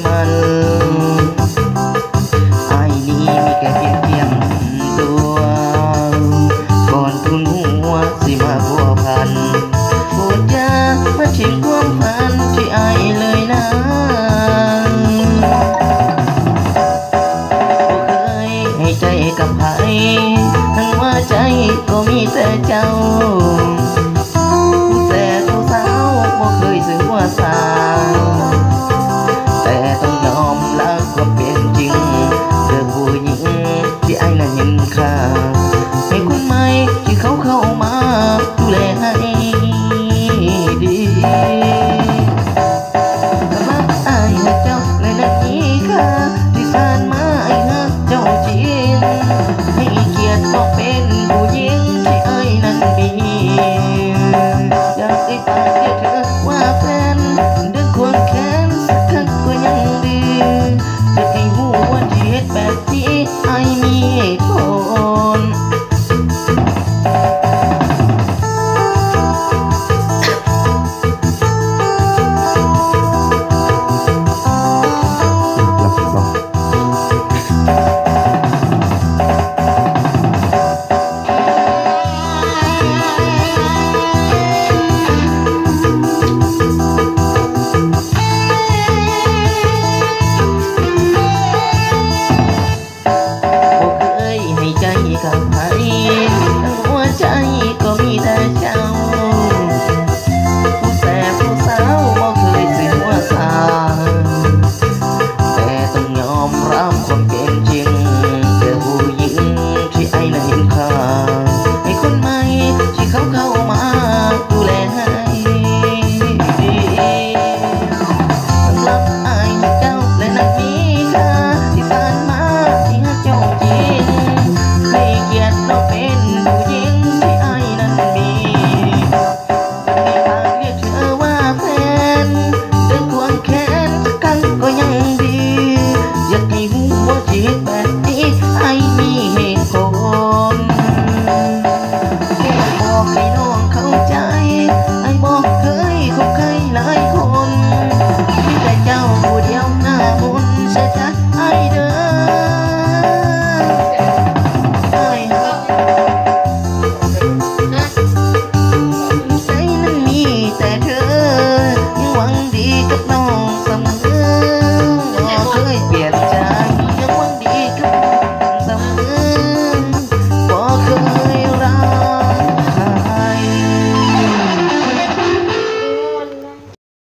มันไอ้นี้มีแค่เพียงตัวก่อนทุนหัวสิมาพัวพันโปรดอย่ามาชิงความพันที่ไอ้เลยนะให้ใจกับไผทั้งว่าใจก็มีแต่เจ้าผู้แส่ผู้สาวบ่เคยซื้อว่าสาวแต่ต้องยอมรับความเป็นจริงเธอผู้หญิงที่ไอ้นั้นเห็นค่าให้คนใหม่ที่เขาเข้ามาดูแลให้ดีแต่ว่าไอ้หักเจ้าเลยนักนี้ค่ะที่ผ่านมาไอ้หักเจ้าจริงให้เกียรติบอกเป็นผู้หญิงที่ไอ้นั้นมีอยากได้ปากเรียกเธอว่าแฟนเดินควงแขนสักครั้งก็ยังดีจะให้หูว่าที่เหตุแบบนี้ไอ้มีเหตุผลกับไผทั้งหัวใจก็มีแต่เจ้าผู้แสบผู้สาวบ่เคยสิหัวสาแต่ต้องยอมรับความเป็นจริงเจอผู้หญิงที่ไอ้น่ะเห็นค่าให้คนใหม่ที่เขาเข้ามาดูแลให้ดีสำหรับไอ้เจ้าและนักมีค่าที่ผ่านมาที่หักเจ้าจริงให้เกียรติเราเป็นผู้หญิงที่ไอ้นั้นมีจะให้ปากเรียกเธอว่าแฟนเดินควงแขนสักครั้งก็ยังดีอยากให้หูว่าที่เหตุแบบนี้ไอ้มีเหตุผลแค่บอกให้น้องเข้าใจไอ้บอกเคยคบใครหลายคนมีแต่เจ้าผู้เดียวหน้ามนต์เสียใจไอ้เด้อ